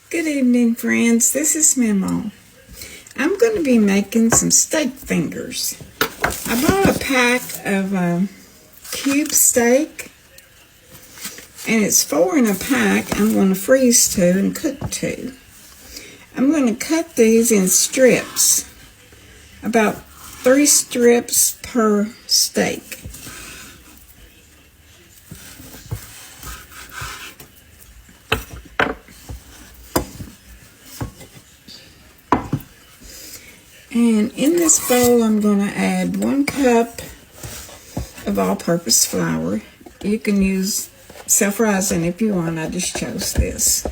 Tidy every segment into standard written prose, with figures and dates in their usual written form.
Good evening, friends. This is Memo. I'm going to be making some steak fingers. I bought a pack of cube steak, and it's 4 in a pack. I'm going to freeze 2 and cook 2. I'm going to cut these in strips, about 3 strips per steak. And in this bowl, I'm going to add 1 cup of all-purpose flour. You can use self-rising if you want. I just chose this.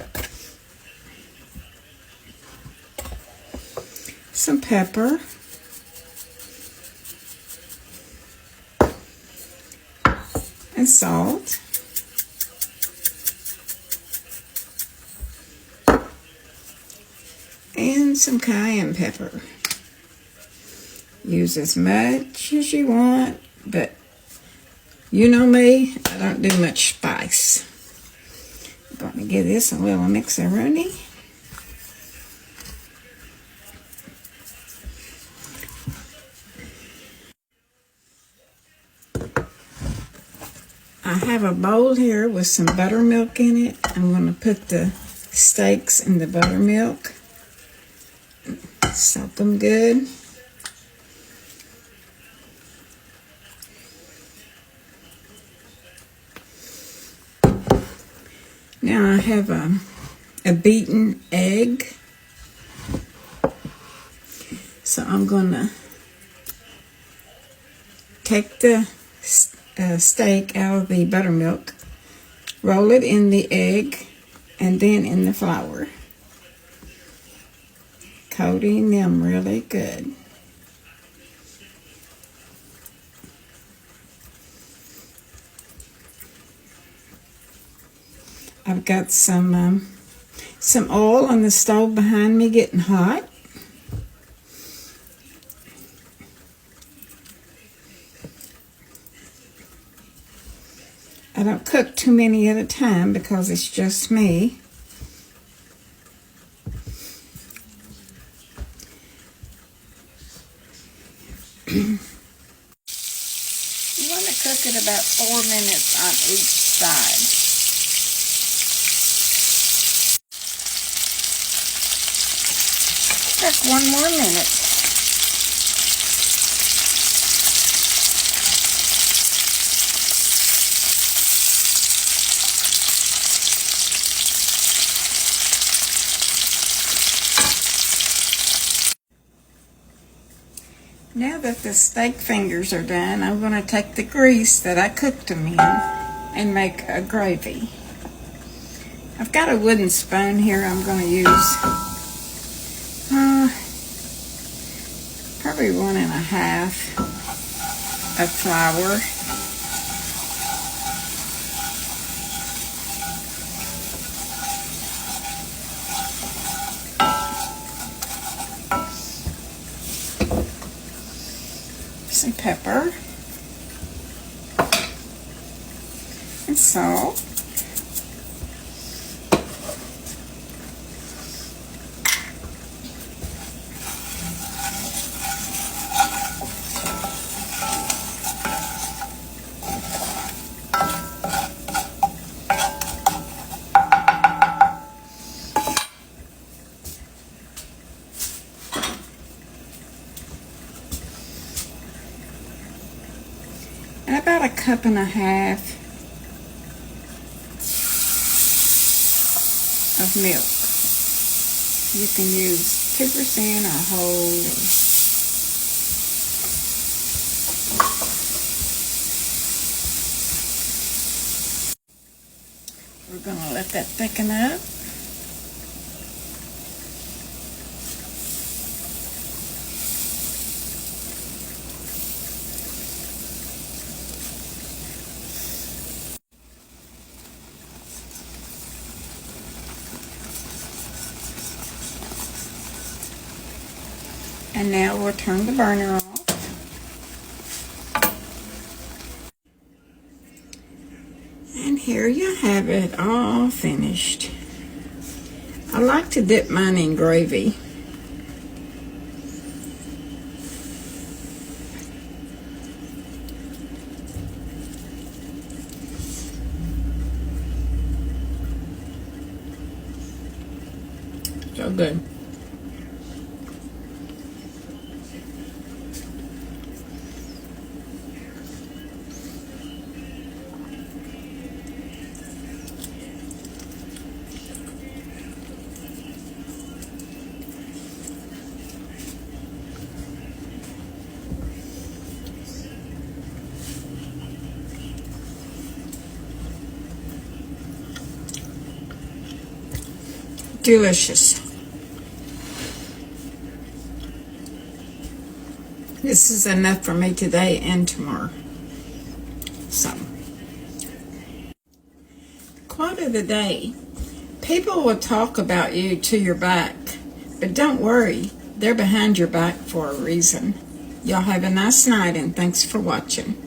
Some pepper. And salt. And some cayenne pepper. Use as much as you want, but you know me, I don't do much spice. I'm going to give this a little mix-a-rooney. I have a bowl here with some buttermilk in it. I'm going to put the steaks in the buttermilk. Salt them good. Now I have a beaten egg, so I'm going to take the steak out of the buttermilk, roll it in the egg, and then in the flour, coating them really good. I've got some oil on the stove behind me getting hot. I don't cook too many at a time because it's just me. You want to cook it about 4 minutes on each side. Just 1 more minute. Now that the steak fingers are done, I'm going to take the grease that I cooked them in and make a gravy. I've got a wooden spoon here I'm going to use. Probably 1 1/2 of flour. Some pepper. And salt. And about 1.5 cups of milk. You can use 2% or whole. We're going to let that thicken up. And now we'll turn the burner off. And here you have it all finished. I like to dip mine in gravy. So good. Delicious. This is enough for me today and tomorrow. So, quote of the day: people will talk about you to your back, but don't worry, they're behind your back for a reason. Y'all have a nice night, and thanks for watching.